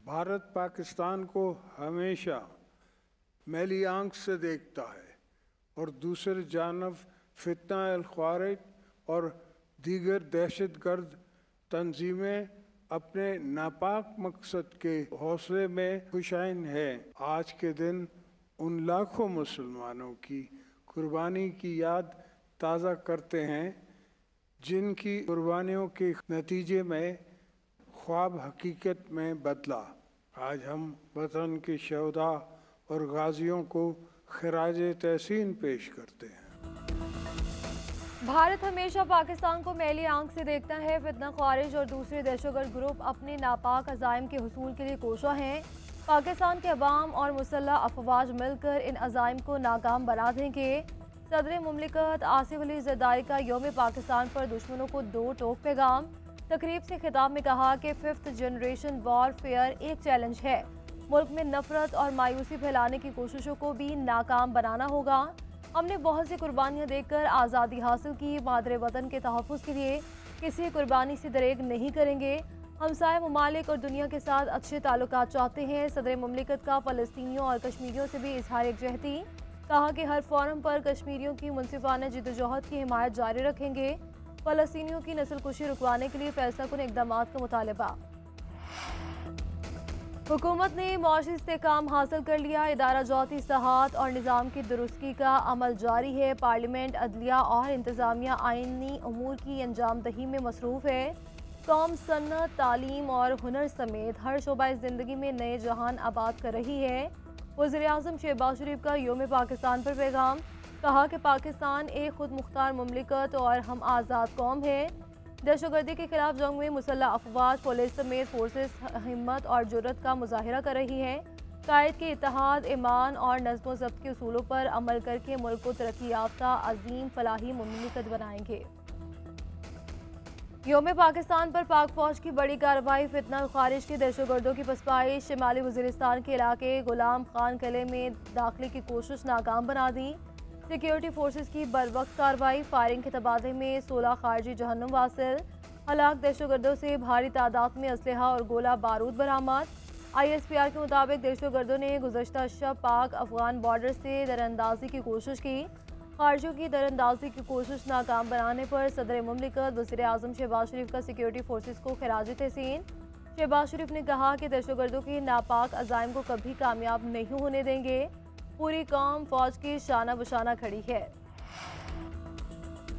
भारत पाकिस्तान को हमेशा मैली आंख से देखता है और दूसरी जानब फितना अल ख्वारिज और दीगर दहशतगर्द तंजीमें अपने नापाक मकसद के हौसले में खुशाइन है। आज के दिन उन लाखों मुसलमानों की कुर्बानी की याद ताज़ा करते हैं जिनकी कुर्बानियों के नतीजे में ख्वाब हकीकत में बदला। आज हम वतन के शहदा और गाजियों को खराज तहसीन पेश करते हैं। भारत हमेशा पाकिस्तान को मैली आंख से देखता है। फितना ख्वारिज और दूसरे दहशतगर्द ग्रुप अपने नापाक अज़ाइम के हुसूल के लिए कोशा हैं। पाकिस्तान के अवाम और मुसल्लह अफवाज मिलकर इन अज़ाइम को नाकाम बना देंगे। सदर मुमलिकत आसिफ अली ज़रदारी का यौम पाकिस्तान पर दुश्मनों को दो टोक पैगाम। तकरीब से खिताब में कहा कि 5th जनरेशन वॉरफेयर एक चैलेंज है। मुल्क में नफरत और मायूसी फैलाने की कोशिशों को भी नाकाम बनाना होगा। हमने बहुत सी कुर्बानियाँ देकर आज़ादी हासिल की। मादरे वतन के तहफ़्फ़ुज़ के लिए किसी कुर्बानी से दरेग नहीं करेंगे। हमसाय ममालिक और दुनिया के साथ अच्छे ताल्लुकात चाहते हैं। सदर मुमलिकत का फ़लस्तीनियों और कश्मीरियों से भी इजहार यकजहती। कहा कि हर फोरम पर कश्मीरियों की मुनसिफाना जिद्दोजहद की हिमायत जारी रखेंगे। फ़लस्तीनियों की नस्लकुशी रुकवाने के लिए फैसला कुन इक़दामात का मुतालबा। हुकूमत ने मुआशी इस्तेहकाम हासिल कर लिया। इदारा जाती इस्लाहात और निज़ाम की दुरुस्ती का अमल जारी है। पार्लियामेंट, अदलिया और इंतज़ामिया आइनी अमूर की अंजाम दही में मसरूफ़ है। कौम सन्नत, तालीम और हुनर समेत हर शोबा ज़िंदगी में नए जहान आबाद कर रही है। वज़ीर-ए-आज़म शहबाज शरीफ का यौम पाकिस्तान पर पैगाम। कहा कि पाकिस्तान एक खुद मुख्तार मुमलिकत और हम आज़ाद कौम है। दहशतगर्दी के खिलाफ जंग में मुसल्लह अफवाज, पुलिस समेत फोर्सेस हिम्मत और जुर्रत का मुजाहिरा कर रही है। कायद के इत्तेहाद, ईमान और नज़्म व ज़ब्त के उसूलों पर अमल करके मुल्क को तरक्की याफ्ता अजीम फलाही मुमलिकत बनाएंगे। यौम पाकिस्तान पर पाक फौज की बड़ी कार्रवाई। फितना खारिज के दहशतगर्दों की पसपाइश। शिमाली वज़ीरिस्तान के इलाके गुलाम खान किले में दाखिले की कोशिश नाकाम बना दी। सिक्योरिटी फोर्सेस की बरवक्त कार्रवाई। फायरिंग के तबादले में 16 खारजी जहन्नुम वासिल। हलाक दहशतगर्दों से भारी तादाद में असलहा और गोला बारूद बरामद। ISPR के मुताबिक दहशतगर्दों ने गुज़श्ता शब पाक अफगान बॉर्डर से दरअंदाजी की कोशिश की। खारजियों की दरअंदाजी की कोशिश नाकाम बनाने पर सदर मुमलिकत वज़ीर-ए-आज़म शहबाज शरीफ का सिक्योरिटी फोर्सेस को खिराज तहसीन। शहबाज शरीफ ने कहा कि दहशतगर्दों के नापाक अज़ाइम को कभी कामयाब नहीं होने देंगे। पूरी कौम फौज की शाना बशाना खड़ी है।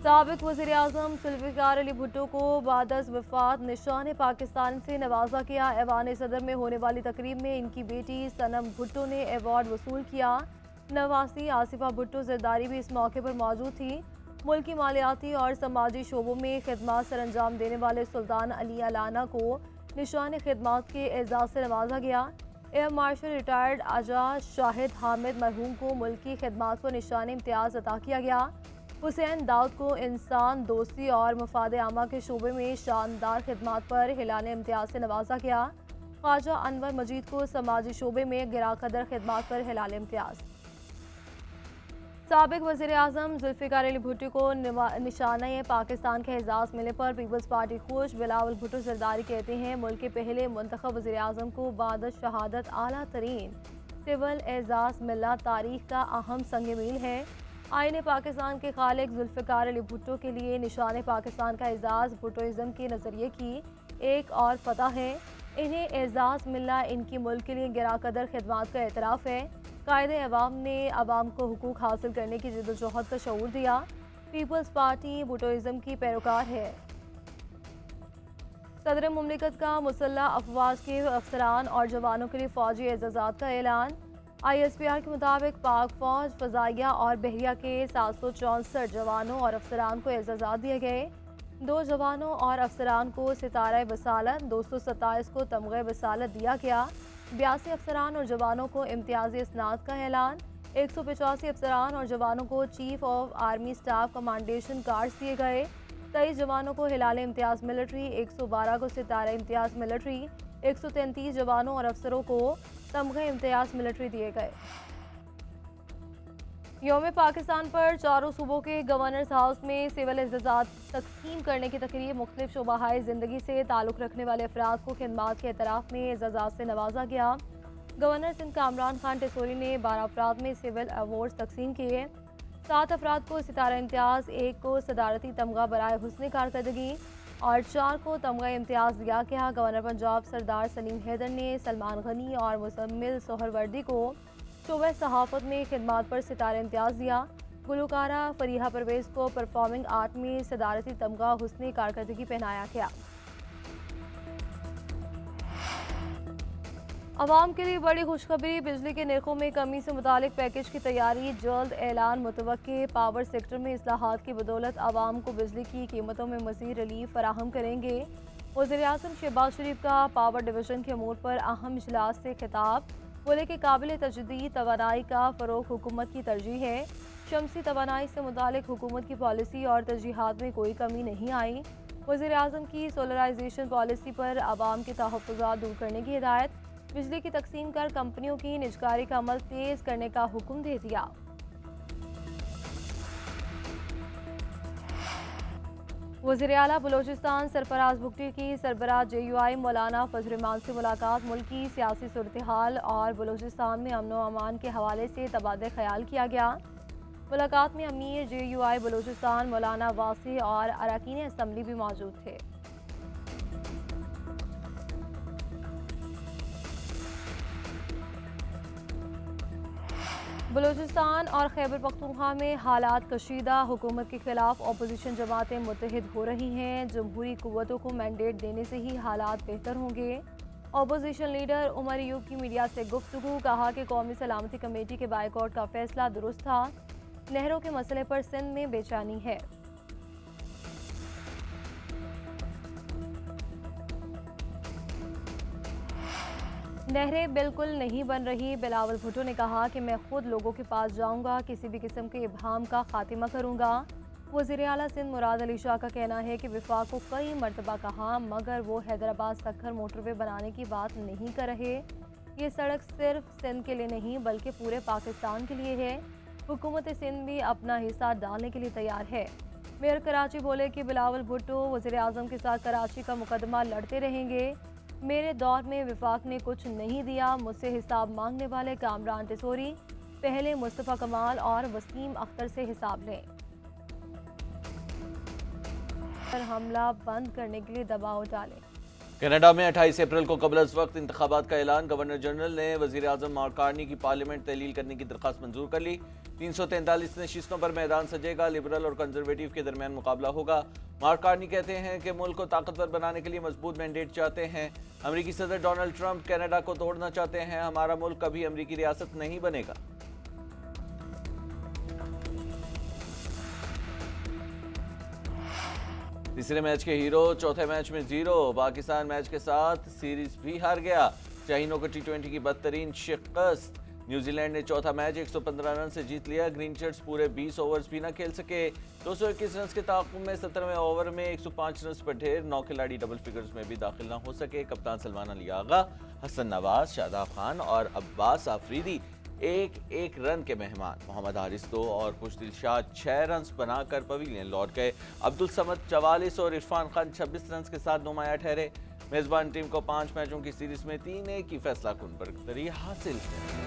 साबिक वज़ीर-ए-आज़म जुल्फ़िकार अली भुट्टो को बादस वफ़ात निशान पाकिस्तान से नवाजा किया। ऐवान सदर में होने वाली तकरीब में इनकी बेटी सनम भुट्टो ने अवार्ड वसूल किया। नवासी आसिफा भुट्टो ज़रदारी भी इस मौके पर मौजूद थी। मुल्क की मालियाती और समाजी शोबों में खिदमात सर अंजाम देने वाले सुल्तान अली अलाना को निशान खिदमात के एजाज़ से नवाजा गया। एयर मार्शल रिटायर्ड आजा शाहिद हामिद मरहूम को मुल्क की खिदमात को निशान इम्तियाज़ अता किया गया। हुसैन दाऊद को इंसान दोस्ती और मफाद आमा के शोबे में शानदार खिदमात पर हिलाल इम्तियाज़ से नवाजा गया। ख्वाजा अनवर मजीद को समाजी शोबे में गिरा कदर खिदमात पर हिलाल इम्तियाज़। साबिक वज़ीर-ए-आज़म जुल्फ़िकार अली भुट्टो को निशाना पाकिस्तान का एजाज़ मिलने पर पीपल्स पार्टी खुश। बिलावल भुट्टो ज़रदारी कहते हैं मुल्क के पहले मुंतखब वज़ीर-ए-आज़म को बाद शहादत आला तरीन सिविल एजाज़ मिलना तारीख का अहम संग मील है। आईने पाकिस्तान के खालिक जुल्फ़िकार अली भुट्टो के लिए निशान पाकिस्तान का एजाज़ भुट्टोइज़म के नज़रिए की एक और फतह है। इन्हें एजाज़ मिलना इनकी मुल्क के लिए गिरा कदर खिदमात का एतराफ़ है। कायदे अवाम ने अवाम को हुकूक हासिल करने की जिद्दोजहद का शऊर दिया। पीपल्स पार्टी भुट्टोइज़म की पैरोकार है। सदर मुमलिकत का मुसल्लह अफवाज के अफसरान और जवानों के लिए फौजी एजाज़ात का ऐलान। ISPR के मुताबिक पाक फौज, फ़ज़ाइया और बहरिया के 764 जवानों और अफसरान को एजाज़ात दिए गए। 2 जवानों और अफसरान को सितारा बसालत, 227 को तमग़े बसालत दिया गया। 82 अफसरान और जवानों को इम्तियाज़ी इसनाद का ऐलान। 185 अफसरान और जवानों को chief of army staff commendation cards दिए गए। 23 जवानों को हिलाल इम्तियाज़ मिलिट्री, 112 को सितारा इम्तियाज़ मिलिट्री, 133 जवानों और अफसरों को तमग़े इम्तियाज़ मिलिट्री दिए गए। यौम पाकिस्तान पर चारों सूबों के गवर्नर्स हाउस में सिविल एजाज़ात तकसीम करने की तकरीब मुख्तलिफ शोबाहाए ज़िंदगी से ताल्लुक़ रखने वाले अफराद को खिदमात के एतराफ़ में एजाज़ात से नवाजा गया। गवर्नर सिंध कामरान खान टेसोरी ने 12 अफराद में सिविल अवार्ड तकसीम किए। 7 अफराद को सितारा इम्तियाज़, 1 को सदारती तमगा बराए हुस्न कारकर्दगी और 4 को तमगा इम्तियाज़ दिया गया। गवर्नर पंजाब सरदार सलीम हैदर ने सलमान गनी और मुसम्मिल सोहरवर्दी को शोबे सहाफ़त में खिदमात पर सितारा इम्तियाज़ दिया। गुलकारा फरीहा परवेज़ को परफॉर्मिंग आर्ट में सदारती तमगा हुस्न कारकर्दगी पहनाया गया। अवाम के लिए बड़ी खुशखबरी, बिजली के निर्खों में कमी से मुतालिक पैकेज की तैयारी, जल्द ऐलान मुतवक्के। पावर सेक्टर में इस्लाहात की बदौलत आवाम को बिजली की कीमतों में मज़ीद रिलीफ फराहम करेंगे। वज़ीर-ए-आज़म शहबाज शरीफ का पावर डिवीज़न के अमूर पर अहम इजलास से खिताब, बोले कि काबिल तजदीद तवानाई का फ़रोग़ हुकूमत की तरजीह है। शमसी तवानाई से मुतालिक हुकूमत की पॉलिसी और तरजीहात में कोई कमी नहीं आई। वज़ीर-ए-आज़म की सोलराइजेशन पॉलिसी पर आवाम के तहफ़्फ़ुज़ात दूर करने की हिदायत, बिजली की तकसीम कर कंपनियों की निजकारी का अमल तेज करने का हुक्म दे दिया। वज़ीर आला बलोचिस्तान सरफराज भुट्टी की सरबराह JUI मौलाना फजल रहमान से मुलाकात, मुल्की सियासी सूरत हाल और बलोचिस्तान में अमन व अमान के हवाले से तबादला ख्याल किया गया। मुलाकात में अमीर JUI बलोचिस्तान मौलाना वासी और अरकान असम्बली भी मौजूद थे। बलूचिस्तान और खैबर पख्तूनख्वा में हालात कशीदा, हुकूमत के खिलाफ अपोजिशन जमातें मुत्तहिद हो रही हैं। जमहूरी कुव्वतों को मैंडेट देने से ही हालात बेहतर होंगे। अपोजिशन लीडर उमर अयूब की मीडिया से गुफ्तगू, कहा कि कौमी सलामती कमेटी के बाइकआउट का फैसला दुरुस्त था। नहरों के मसले पर सिंध में बेचैनी है। नहरें बिल्कुल नहीं बन रही, बिलावल भुट्टो ने कहा कि मैं खुद लोगों के पास जाऊंगा, किसी भी किस्म के इबहाम का खात्मा करूंगा। वज़ीर आला सिंध मुराद अली शाह का कहना है कि वफाक को कई मरतबा कहा मगर वो हैदराबाद सक्खर मोटरवे बनाने की बात नहीं कर रहे। ये सड़क सिर्फ सिंध के लिए नहीं बल्कि पूरे पाकिस्तान के लिए है। हुकूमत सिंध भी अपना हिस्सा डालने के लिए तैयार है। मेयर कराची बोले कि बिलावल भुट्टो वज़ीर आज़म के साथ कराची का मुकदमा लड़ते रहेंगे। मेरे दौर में वफाक ने कुछ नहीं दिया, मुझसे हिसाब मांगने वाले कामरान टेसोरी पहले मुस्तफ़ा कमाल और वसीम अख्तर से हिसाब लें। हमला बंद करने के लिए दबाव डालें। कनाडा में 28 अप्रैल को कबल अज़ वक्त इंतखाबात का ऐलान, गवर्नर जनरल ने वज़ीर आज़म मार्क कार्नी की पार्लियामेंट तहलील करने की दरख्वास्त मंजूर कर ली। 343 नशिस्तों पर मैदान सजेगा, लिबरल और कंजर्वेटिव के दरमियान मुकाबला होगा। मार्क कार्नी कहते हैं कि मुल्क को ताकतवर बनाने के लिए मजबूत मैंडेट चाहते हैं। अमरीकी सदर डोनाल्ड ट्रंप कनाडा को तोड़ना चाहते हैं, हमारा मुल्क कभी अमरीकी रियासत नहीं बनेगा। तीसरे मैच के हीरो चौथे मैच में 0, पाकिस्तान मैच के साथ सीरीज भी हार गया। शाहीनों को T20 की बदतरीन शिकस्त। न्यूजीलैंड ने चौथा मैच 115 रन से जीत लिया। ग्रीन शर्ट्स पूरे 20 ओवर्स भी न खेल सके। 221 रन के ताक़ुब में 17वें ओवर में 105 रन पर ढेर। 9 खिलाड़ी डबल फिगर्स में भी दाखिल न हो सके। कप्तान सलमान अली आगा, हसन नवाज, शादाब खान और अब्बास आफरीदी एक रन के मेहमान। मोहम्मद हारिस 2 और खुश दिलशाद 6 रन बनाकर पवेलियन लौट गए। अब्दुल समद 44 और इरफान खान 26 रन के साथ नुमाया ठहरे। मेजबान टीम को 5 मैचों की सीरीज में 3-1 की फैसला कुन बरकरारी हासिल है।